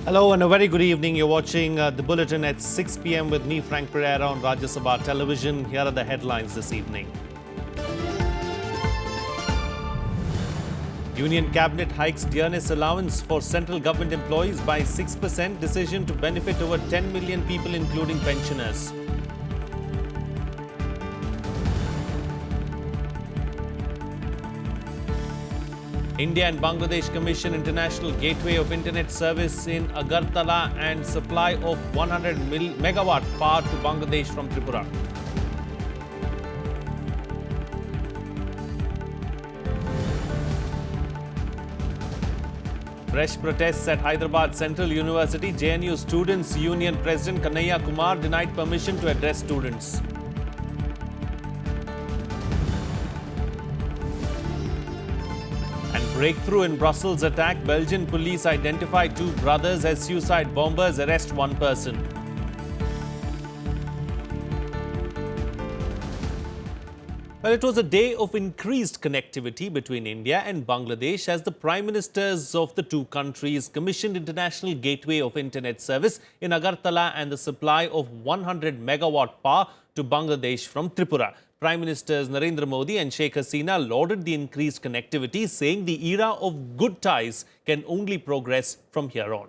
Hello and a very good evening. You're watching the Bulletin at 6 p.m. with me, Frank Pereira, on Rajya Sabha television. Here are the headlines this evening. Union Cabinet hikes dearness allowance for central government employees by 6%. Decision to benefit over 10 million people, including pensioners. India and Bangladesh commission international gateway of internet service in Agartala and supply of 100 megawatt power to Bangladesh from Tripura. Fresh protests at Hyderabad Central University. JNU Students' Union President Kannaiya Kumar denied permission to address students. Breakthrough in Brussels attack. Belgian police identify two brothers as suicide bombers, arrest one person. Well, it was a day of increased connectivity between India and Bangladesh as the prime ministers of the two countries commissioned international gateway of internet service in Agartala and the supply of 100 megawatt power to Bangladesh from Tripura. Prime Ministers Narendra Modi and Sheikh Hasina lauded the increased connectivity, saying the era of good ties can only progress from here on.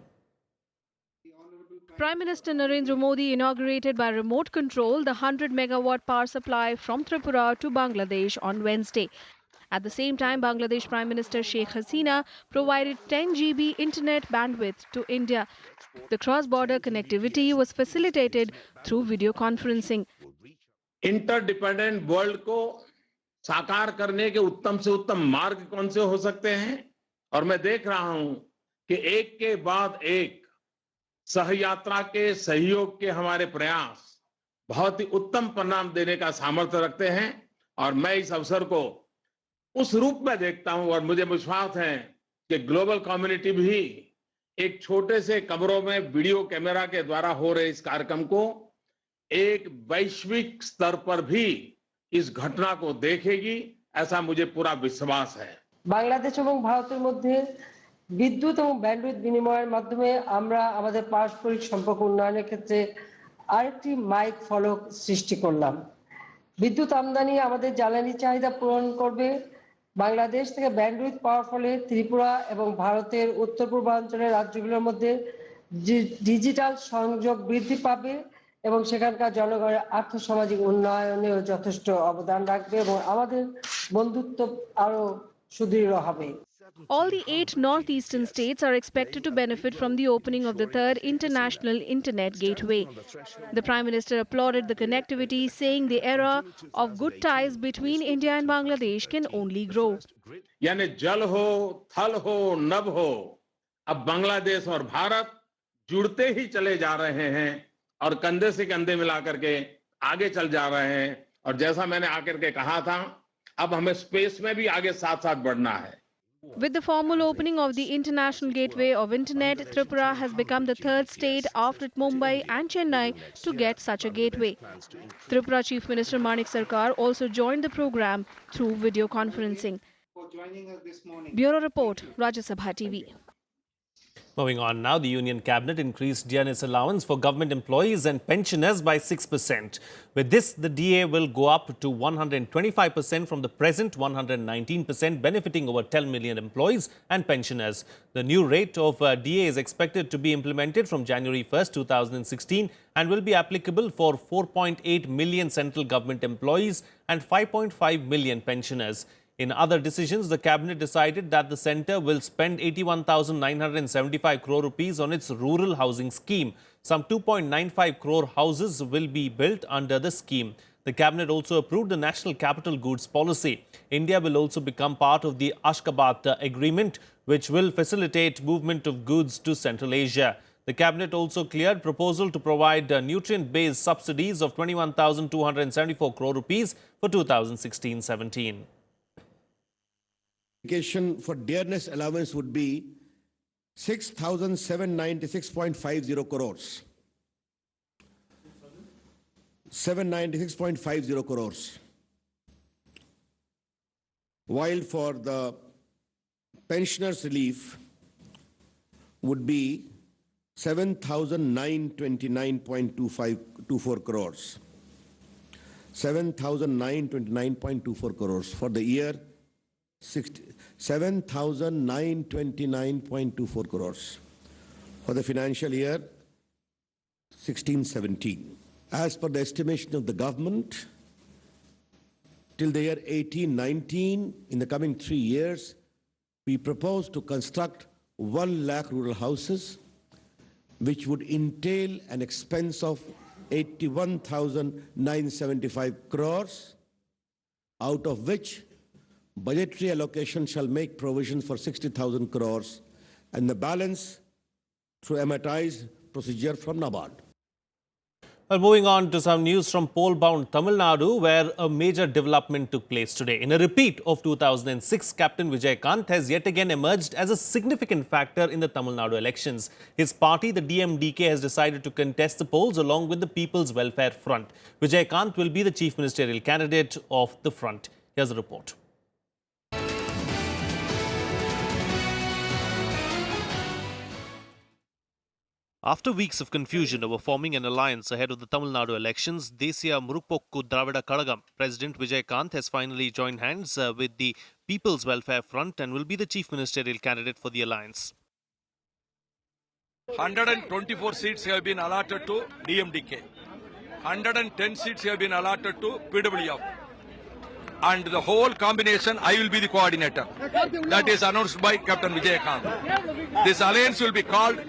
Prime Minister Narendra Modi inaugurated by remote control the 100 megawatt power supply from Tripura to Bangladesh on Wednesday. At the same time, Bangladesh Prime Minister Sheikh Hasina provided 10 GB internet bandwidth to India. The cross-border connectivity was facilitated through video conferencing. Interdependent world को साकार करने के उत्तम से उत्तम मार्ग कौन से हो सकते हैं और मैं देख रहा हूं कि एक के बाद एक सहयात्रा के सहयोग के हमारे प्रयास बहुत ही उत्तम परिणाम देने का सामर्थ्य रखते हैं और मैं इस अवसर को उस रूप में देखता हूं और मुझे विश्वास है कि ग्लोबल कम्युनिटी भी एक छोटे से कमरों में वीडियो कैमरा के द्वारा हो रहे इस कार्यक्रम को एक वैश्विक स्तर पर भी इस घटना को देखेगी ऐसा मुझे पूरा विश्वास है। বাংলাদেশ এবং ভারতের মধ্যে বিদ্যুৎ এবং ব্যান্ডউইথ বিনিময়ের মাধ্যমে আমরা আমাদের পারস্পরিক সম্পর্ক উন্নয়নের ক্ষেত্রে আরেকটি মাইল ফলক সৃষ্টি করলাম। বিদ্যুৎ আমদানি আমাদের জ্বালানি চাহিদা পূরণ করবে। বাংলাদেশ থেকে ব্যান্ডউইথ পাওয়ার ফলে ত্রিপুরা এবং ভারতের উত্তর পূর্বাঞ্চলের রাজ্যগুলোর মধ্যে ডিজিটাল সংযোগ বৃদ্ধি পাবে এবং সেখানকার জনগণের আর্থসামাজিক উন্নয়নেও যথেষ্ট অবদান রাখবে এবং আমাদের বন্ধুত্ব আরো সুদৃঢ় হবে। All the 8 northeastern states are expected to benefit from the opening of the third international internet gateway. The Prime Minister applauded the connectivity, saying the era of good ties between India and Bangladesh can only grow. यानी जल हो, थल हो, नभ हो, अब बांग्लादेश और भारत जुड़ते ही चले जा रहे हैं और कंधे से कंधे मिलाकर के आगे चल जा रहे हैं और जैसा मैंने आकर के कहा था अब हमें स्पेस में भी आगे साथ साथ बढ़ना है। With the formal opening of the international gateway of internet, Tripura has become the third state after Mumbai and Chennai to get such a gateway. Tripura Chief Minister Manik Sarkar also joined the program through video conferencing. Bureau Report, Rajya Sabha TV. Moving on now, the Union Cabinet increased dearness allowance for government employees and pensioners by 6%. With this, the DA will go up to 125% from the present 119%, benefiting over 10 million employees and pensioners. The new rate of DA is expected to be implemented from January 1st, 2016 and will be applicable for 4.8 million central government employees and 5.5 million pensioners. In other decisions, the Cabinet decided that the centre will spend 81,975 crore rupees on its rural housing scheme. Some 2.95 crore houses will be built under the scheme. The Cabinet also approved the National Capital Goods Policy. India will also become part of the Ashgabat Agreement, which will facilitate movement of goods to Central Asia. The Cabinet also cleared proposal to provide nutrient-based subsidies of 21,274 crore rupees for 2016-17. For dearness allowance would be 6,796.50 crores. 796.50 crores. While for the pensioners' relief would be 7,929.24 crores. 7,929.24 crores for the year 7,929.24 crores for the financial year 16-17. As per the estimation of the government, till the year 18-19, in the coming 3 years, we propose to construct 1 lakh rural houses, which would entail an expense of 81,975 crores, out of which budgetary allocation shall make provision for 60,000 crores and the balance through amortized procedure from NABARD. Well, moving on to some news from pole-bound Tamil Nadu, where a major development took place today. In a repeat of 2006, Captain Vijaykanth has yet again emerged as a significant factor in the Tamil Nadu elections. His party, the DMDK, has decided to contest the polls along with the People's Welfare Front. Vijaykanth will be the chief ministerial candidate of the front. Here's the report. After weeks of confusion over forming an alliance ahead of the Tamil Nadu elections, Desiya Murupokku Dravida Kalagam President Vijaykanth has finally joined hands with the People's Welfare Front and will be the chief ministerial candidate for the alliance. 124 seats have been allotted to DMDK. 110 seats have been allotted to PWF. And the whole combination, I will be the coordinator. That is announced by Captain Vijaykanth. This alliance will be called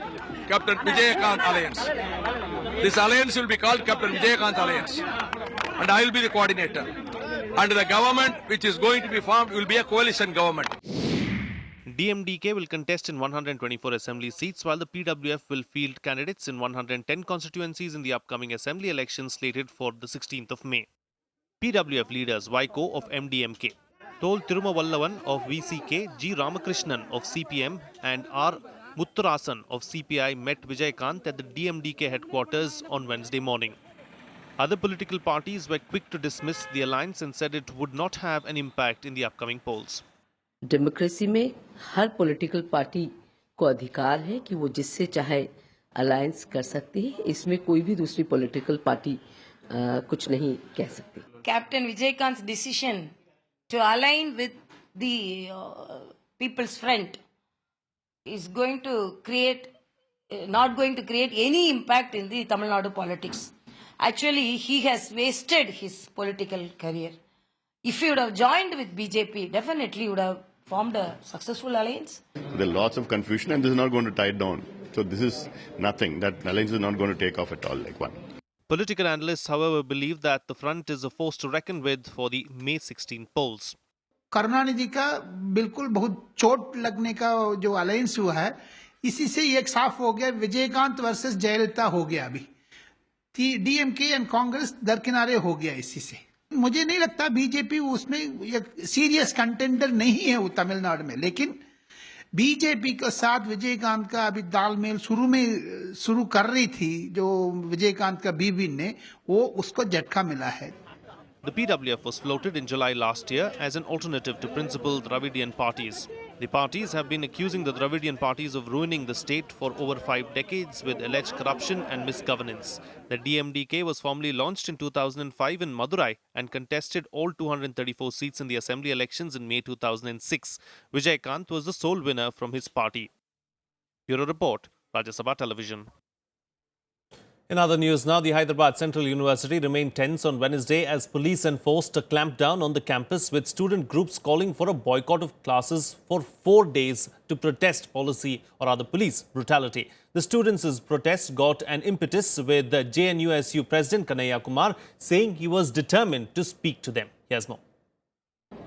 Captain Vijaykanth Alliance. This alliance will be called Captain Vijaykanth Alliance. And I will be the coordinator. And the government which is going to be formed will be a coalition government. DMDK will contest in 124 assembly seats, while the PWF will field candidates in 110 constituencies in the upcoming assembly elections slated for the 16th of May. PWF leaders Vaiko of MDMK, Tol Tirumavallavan of VCK, G. Ramakrishnan of CPM and R. Mutturasan of CPI met Vijaykanth at the DMDK headquarters on Wednesday morning. Other political parties were quick to dismiss the alliance and said it would not have an impact in the upcoming polls. Democracy में हर political party को अधिकार है कि वो जिससे चाहे alliance कर सकती है. इसमें कोई भी दूसरी पॉलिटिकल पार्टी कुछ नहीं कह सकती. Captain Vijaykanth's decision to align with the People's Front is going to create, not going to create any impact in the Tamil Nadu politics. Actually, he has wasted his political career. If he would have joined with BJP, definitely he would have formed a successful alliance. There are lots of confusion and this is not going to tie it down. So this is nothing. That alliance is not going to take off at all like one. Political analysts, however, believe that the front is a force to reckon with for the May 16 polls. Karunanidhi का बिल्कुल बहुत चोट लगने का जो alliance हुआ है, इसी से एक साफ हो गया. विजयकांत वर्सेस जयललिता हो गया. अभी डीएमके एंड कांग्रेस दरकिनारे हो गया. इसी से मुझे नहीं लगता बीजेपी उसमें एक सीरियस कंटेंडर नहीं है वो तमिलनाडु में. लेकिन बीजेपी के साथ विजयकांत का अभी तालमेल शुरू कर रही थी जो विजयकांत का बीवी ने, वो उसको झटका मिला है. The PWF was floated in July last year as an alternative to principal Dravidian parties. The parties have been accusing the Dravidian parties of ruining the state for over 5 decades with alleged corruption and misgovernance. The DMDK was formally launched in 2005 in Madurai and contested all 234 seats in the assembly elections in May 2006. Vijaykanth was the sole winner from his party. Bureau Report, Rajya Sabha Television. In other news now, the Hyderabad Central University remained tense on Wednesday as police enforced a clampdown on the campus with student groups calling for a boycott of classes for 4 days to protest policy or other police brutality. The students' protest got an impetus with the JNUSU President Kanhaiya Kumar saying he was determined to speak to them. Here's more.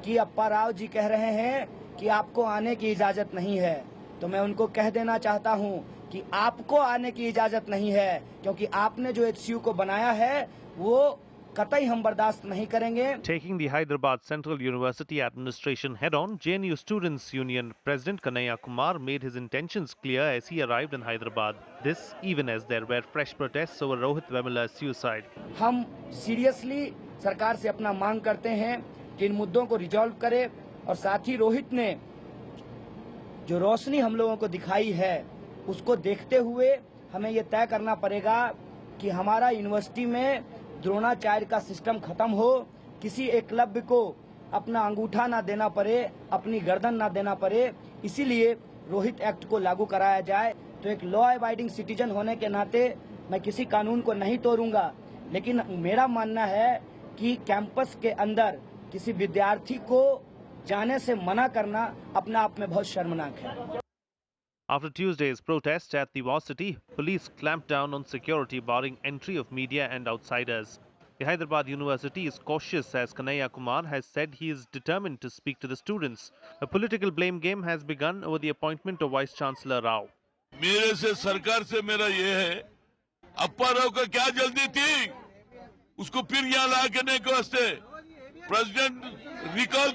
कि अप्पा राव जी कह रहे हैं कि आपको आने की इजाजत नहीं है, तो मैं उनको कह देना चाहता हूं कि आपको आने की इजाजत नहीं है, क्योंकि आपने जो HCU को बनाया है वो कतई हम बर्दाश्त नहीं करेंगे. Taking the Hyderabad Central University administration head-on, JNU Students Union President Kanhaiya Kumar made his intentions clear as he arrived in Hyderabad. This even as there were fresh protests over Rohit Vemula's suicide. हम seriously सरकार से अपना मांग करते हैं कि इन मुद्दों को रिजॉल्व करे और साथ ही रोहित ने जो रोशनी हम लोगों को दिखाई है उसको देखते हुए हमें ये तय करना पड़ेगा कि हमारा यूनिवर्सिटी में द्रोणाचार्य का सिस्टम खत्म हो, किसी एकलव्य को अपना अंगूठा ना देना पड़े, अपनी गर्दन ना देना पड़े, इसीलिए रोहित एक्ट को लागू कराया जाए। तो एक लॉ अबाइडिंग सिटीजन होने के नाते मैं किसी कानून को नहीं तोड़ूंगा, लेकिन मेरा मानना है कि कैंपस के अंदर किसी विद्यार्थी को जाने से मना करना अपने आप में बहुत शर्मनाक है। After Tuesday's protest at the varsity, police clamped down on security barring entry of media and outsiders. The Hyderabad University is cautious as Kanhaiya Kumar has said he is determined to speak to the students. A political blame game has begun over the appointment of Vice Chancellor Rao. मेरे से सरकार से मेरा ये है, अप्पा राव को क्या जल्दी थी उसको फिर यहाँ ला करने के वास्ते प्रेसिडेंट रिकॉल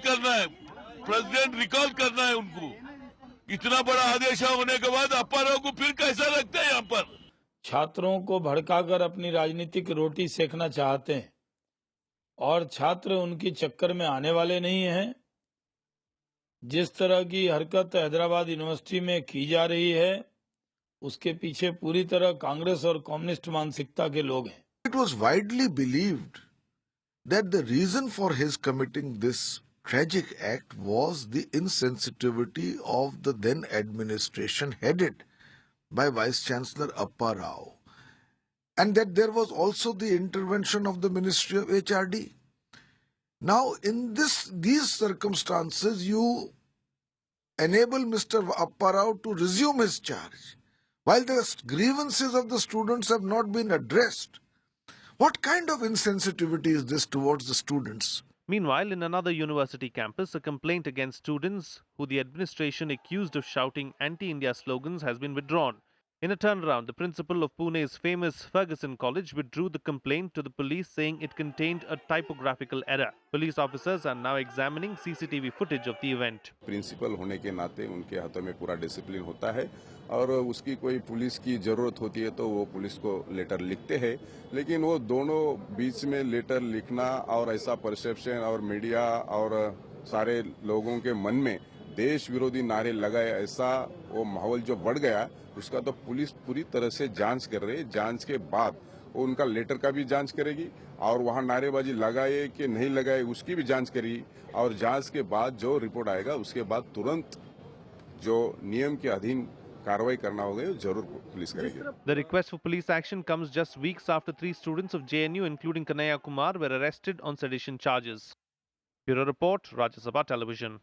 करना है उनको। इतना बड़ा आदेश होने के बाद अप्पा राव को फिर कैसा रखते हैं यहाँ पर? छात्रों को भड़काकर अपनी राजनीतिक रोटी सेकना चाहते हैं और छात्र उनकी चक्कर में आने वाले नहीं हैं। जिस तरह की हरकत हैदराबाद यूनिवर्सिटी में की जा रही है उसके पीछे पूरी तरह कांग्रेस और कम्युनिस्ट मानसिकता के लोग हैं। It was widely believed that the reason for his committing this tragic act was the insensitivity of the then administration headed by Vice Chancellor Appa Rao, and that there was also the intervention of the Ministry of HRD. Now, in these circumstances, you enable Mr. Appa Rao to resume his charge, while the grievances of the students have not been addressed. What kind of insensitivity is this towards the students? Meanwhile, in another university campus, a complaint against students who the administration accused of shouting anti-India slogans has been withdrawn. In a turnaround, the principal of Pune's famous Ferguson College withdrew the complaint to the police, saying it contained a typographical error. Police officers are now examining CCTV footage of the event. Principal होने के नाते उनके हाथों में पूरा discipline होता है और उसकी कोई पुलिस की जरूरत होती है तो वो पुलिस को लेटर लिखते हैं, लेकिन वो दोनों बीच में लेटर लिखना और ऐसा परसेप्शन और मीडिया और सारे लोगों के मन में देश विरोधी नारे लगाए, ऐसा वो माहौल जो बढ़ गया, उसका तो पुलिस पूरी तरह से जांच कर रही है। जांच के बाद वो उनका लेटर का भी जांच करेगी और वहाँ नारेबाजी लगाए कि नहीं लगाए उसकी भी जांच करेगी और जांच के बाद जो रिपोर्ट आएगा उसके बाद तुरंत जो नियम के अधीन कार्रवाई करना होगा जरूर पुलिस करेगी। The request for police action comes just weeks after 3 students of JNU, including Kanhaiya Kumar, were arrested on sedition charges. Bureau Report, Rajya Sabha Television.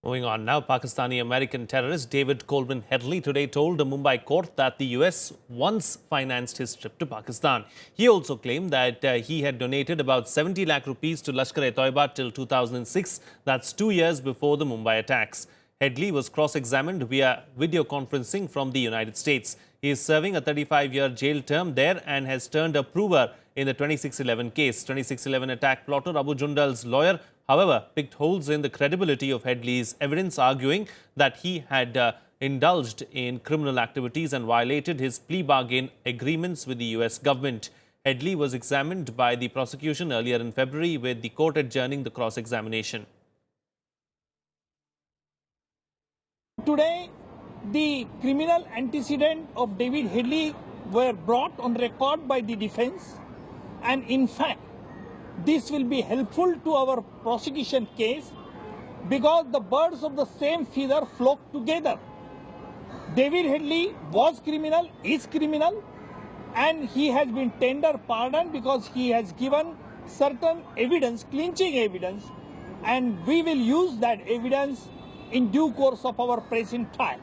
Moving on now, Pakistani-American terrorist David Coleman Headley today told a Mumbai court that the US once financed his trip to Pakistan. He also claimed that he had donated about 70 lakh rupees to Lashkar-e-Toiba till 2006. That's 2 years before the Mumbai attacks. Headley was cross-examined via video conferencing from the United States. He is serving a 35-year jail term there and has turned a prover in the 2611 case. 2611 attack plotter Abu Jundal's lawyer, however, picked holes in the credibility of Headley's evidence, arguing that he had indulged in criminal activities and violated his plea bargain agreements with the US government. Headley was examined by the prosecution earlier in February, with the court adjourning the cross-examination. Today, the criminal antecedent of David Headley were brought on record by the defense, and in fact, this will be helpful to our prosecution case because the birds of the same feather flock together. David Headley was criminal, is criminal, and he has been tender pardon because he has given certain evidence, clinching evidence, and we will use that evidence in due course of our present trial.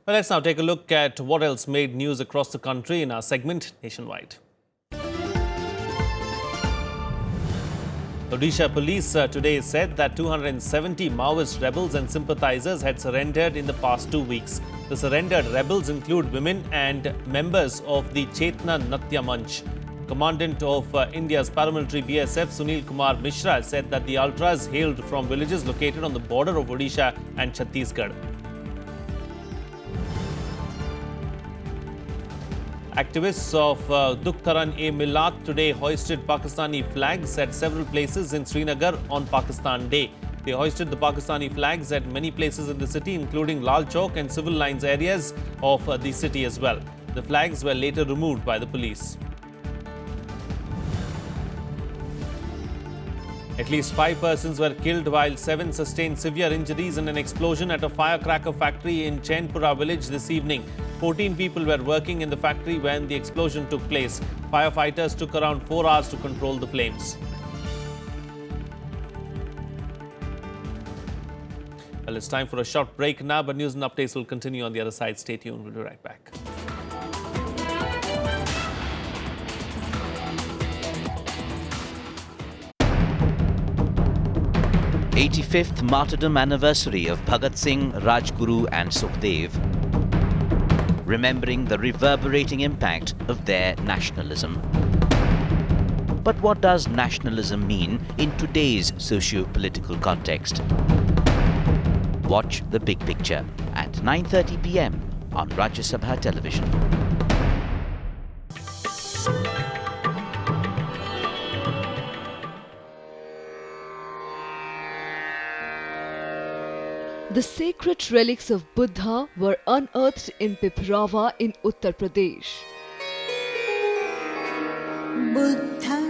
Well, let's now take a look at what else made news across the country in our segment Nationwide. Odisha police today said that 270 Maoist rebels and sympathizers had surrendered in the past 2 weeks. The surrendered rebels include women and members of the Chetna Natya Manch. Commandant of India's paramilitary BSF, Sunil Kumar Mishra, said that the ultras hailed from villages located on the border of Odisha and Chhattisgarh. Activists of Dukhtaran-e-Millat today hoisted Pakistani flags at several places in Srinagar on Pakistan Day. They hoisted the Pakistani flags at many places in the city, including Lal Chowk and civil lines areas of the city as well. The flags were later removed by the police. At least 5 persons were killed while 7 sustained severe injuries in an explosion at a firecracker factory in Chainpura village this evening. 14 people were working in the factory when the explosion took place. Firefighters took around 4 hours to control the flames. Well, it's time for a short break now, but news and updates will continue on the other side. Stay tuned. We'll be right back. The 85th martyrdom anniversary of Bhagat Singh, Rajguru and Sukhdev, remembering the reverberating impact of their nationalism. But what does nationalism mean in today's socio-political context? Watch the big picture at 9:30 p.m. on Rajya Sabha television. The sacred relics of Buddha were unearthed in Piprava in Uttar Pradesh.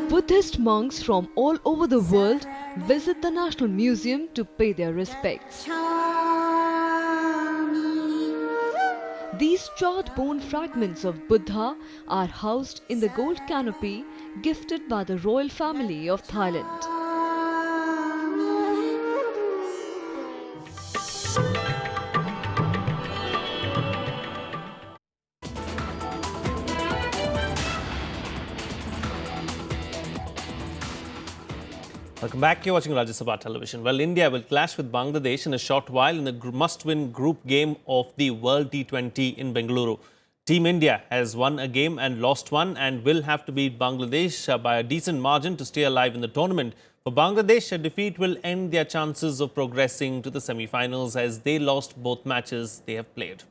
Buddhist monks from all over the world visit the National Museum to pay their respects. These charred bone fragments of Buddha are housed in the gold canopy gifted by the royal family of Thailand. Welcome back. You're watching Rajya Sabha television. Well, India will clash with Bangladesh in a short while in a must-win group game of the World T20 in Bengaluru. Team India has won a game and lost one and will have to beat Bangladesh by a decent margin to stay alive in the tournament. For Bangladesh, a defeat will end their chances of progressing to the semi-finals as they lost both matches they have played.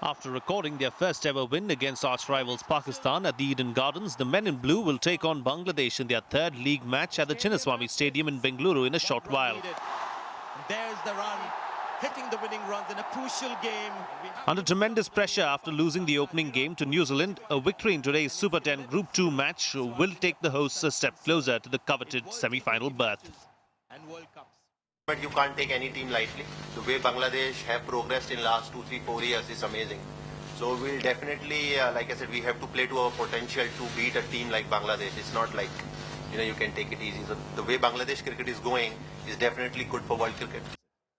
After recording their first ever win against arch rivals Pakistan at the Eden Gardens, the men in blue will take on Bangladesh in their third league match at the Chinnaswamy Stadium in Bengaluru in a short while. There's the run, hitting the winning runs in a crucial game. Under tremendous pressure after losing the opening game to New Zealand, a victory in today's Super 10 Group 2 match will take the hosts a step closer to the coveted semi-final berth. And World Cups. But you can't take any team lightly. The way Bangladesh have progressed in last 2, 3, 4 years is amazing. So we'll definitely, like I said, we have to play to our potential to beat a team like Bangladesh. It's not like, you can take it easy. So the way Bangladesh cricket is going is definitely good for world cricket.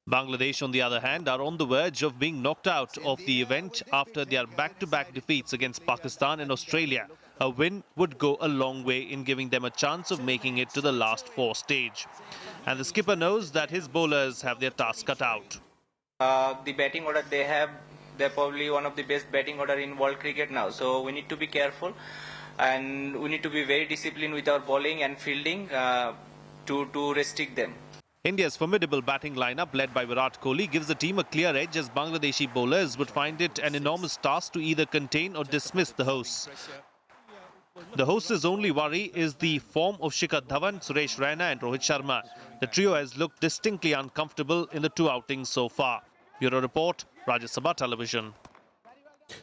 Bangladesh, on the other hand, are on the verge of being knocked out of the event after their back-to-back defeats against Pakistan and Australia. A win would go a long way in giving them a chance of making it to the last 4 stage. And the skipper knows that his bowlers have their task cut out. The batting order they have, they're probably one of the best batting order in world cricket now. So we need to be careful and we need to be very disciplined with our bowling and fielding to restrict them. India's formidable batting lineup led by Virat Kohli gives the team a clear edge as Bangladeshi bowlers would find it an enormous task to either contain or dismiss the hosts. The hosts' only worry is the form of Shikhar Dhawan, Suresh Raina and Rohit Sharma. The trio has looked distinctly uncomfortable in the 2 outings so far. Bureau Report, Rajya Sabha Television.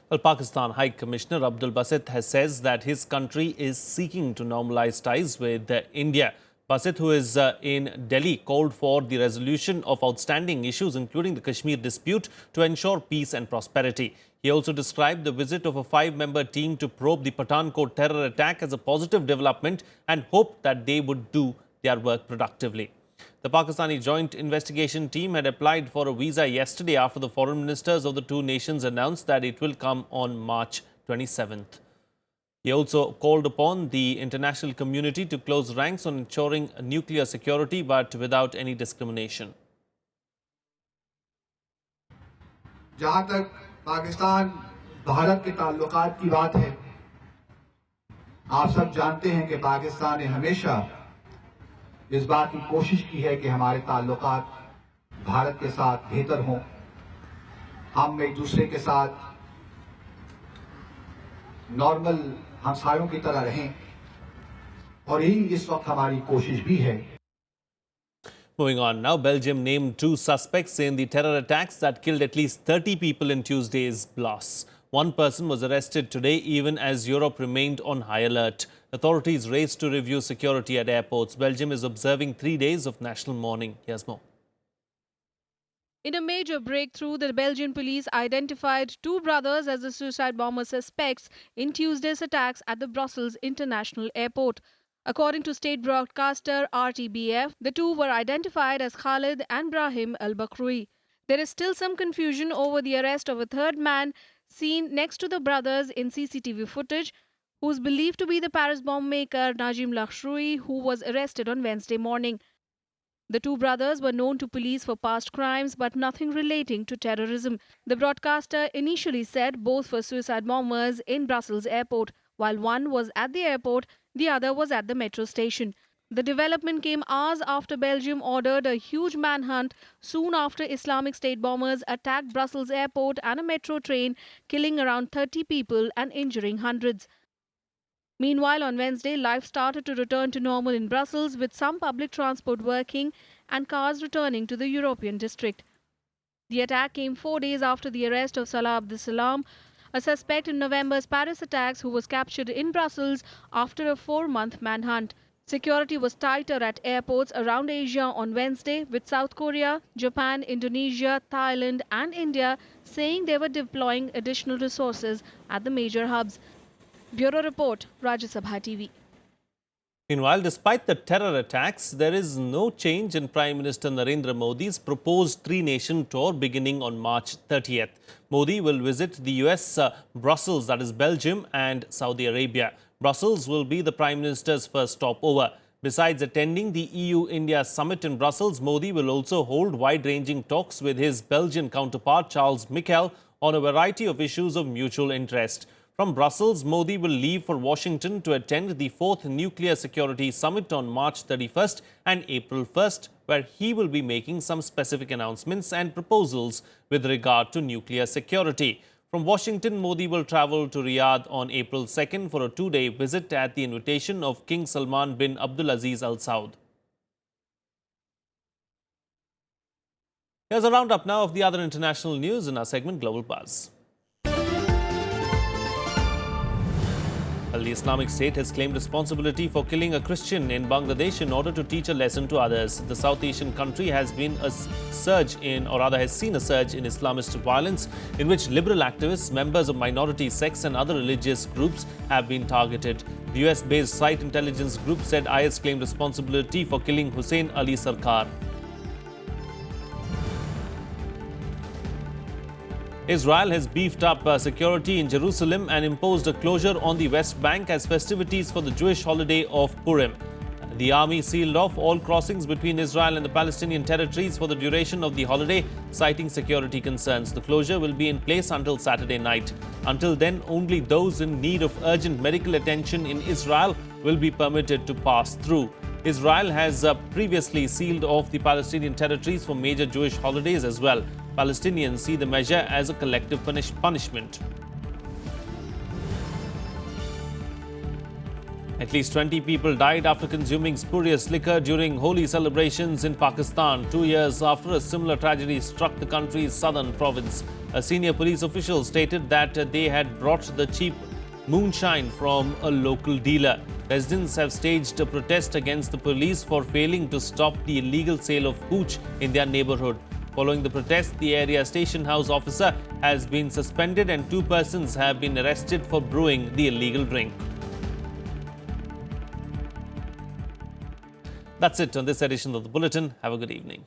Well, Pakistan High Commissioner Abdul Basit says that his country is seeking to normalize ties with India. Basit, who is in Delhi, called for the resolution of outstanding issues, including the Kashmir dispute, to ensure peace and prosperity. He also described the visit of a 5-member team to probe the Pathankot terror attack as a positive development and hoped that they would do their work productively. The Pakistani Joint Investigation Team had applied for a visa yesterday after the foreign ministers of the 2 nations announced that it will come on March 27th. He also called upon the international community to close ranks on ensuring nuclear security, but without any discrimination. जहां तक पाकिस्तान भारत के ताल्लुकात की बात है, आप सब जानते हैं कि पाकिस्तान ने हमेशा इस बात की कोशिश की है कि हमारे ताल्लुकात भारत के साथ बेहतर हों, हम एक दूसरे के साथ नॉर्मल हमसायों की तरह रहें और यही इस वक्त हमारी कोशिश भी है। Moving on now, Belgium named 2 suspects in the terror attacks that killed at least 30 people in Tuesday's blasts. One person was arrested today even as Europe remained on high alert. Authorities raced to review security at airports. Belgium is observing 3 days of national mourning. Here's more. In a major breakthrough, the Belgian police identified 2 brothers as the suicide bomber suspects in Tuesday's attacks at the Brussels International Airport. According to state broadcaster RTBF, the 2 were identified as Khalid and Brahim al-Bakroui. There is still some confusion over the arrest of a third man seen next to the brothers in CCTV footage, who is believed to be the Paris bomb maker Najim Lakhshoui, who was arrested on Wednesday morning. The 2 brothers were known to police for past crimes, but nothing relating to terrorism. The broadcaster initially said both were suicide bombers in Brussels airport. While one was at the airport, the other was at the metro station. The development came hours after Belgium ordered a huge manhunt soon after Islamic State bombers attacked Brussels airport and a metro train, killing around 30 people and injuring hundreds. Meanwhile, on Wednesday, life started to return to normal in Brussels, with some public transport working and cars returning to the European district. The attack came 4 days after the arrest of Salah Abdeslam, a suspect in November's Paris attacks who was captured in Brussels after a 4-month manhunt. Security was tighter at airports around Asia on Wednesday, with South Korea, Japan, Indonesia, Thailand and India saying they were deploying additional resources at the major hubs. Bureau Report, Rajya Sabha TV. Meanwhile, despite the terror attacks, there is no change in Prime Minister Narendra Modi's proposed 3-nation tour beginning on March 30th. Modi will visit the US, Brussels, that is Belgium, and Saudi Arabia. Brussels will be the Prime Minister's first stopover. Besides attending the EU-India summit in Brussels, Modi will also hold wide-ranging talks with his Belgian counterpart Charles Michel on a variety of issues of mutual interest. From Brussels, Modi will leave for Washington to attend the 4th Nuclear Security Summit on March 31st and April 1st, where he will be making some specific announcements and proposals with regard to nuclear security. From Washington, Modi will travel to Riyadh on April 2nd for a 2-day visit at the invitation of King Salman bin Abdulaziz Al Saud. Here's a roundup now of the other international news in our segment Global Buzz. The Islamic State has claimed responsibility for killing a Christian in Bangladesh in order to teach a lesson to others. The South Asian country has seen a surge in Islamist violence in which liberal activists, members of minority sects and other religious groups have been targeted. The US-based Site Intelligence Group said IS claimed responsibility for killing Hussein Ali Sarkar. Israel has beefed up security in Jerusalem and imposed a closure on the West Bank as festivities for the Jewish holiday of Purim. The army sealed off all crossings between Israel and the Palestinian territories for the duration of the holiday, citing security concerns. The closure will be in place until Saturday night. Until then, only those in need of urgent medical attention in Israel will be permitted to pass through. Israel has previously sealed off the Palestinian territories for major Jewish holidays as well. Palestinians see the measure as a collective punishment. At least 20 people died after consuming spurious liquor during Holi celebrations in Pakistan, 2 years after a similar tragedy struck the country's southern province. A senior police official stated that they had brought the cheap moonshine from a local dealer. Residents have staged a protest against the police for failing to stop the illegal sale of hooch in their neighborhood. Following the protest, the area station house officer has been suspended and 2 persons have been arrested for brewing the illegal drink. That's it on this edition of the Bulletin. Have a good evening.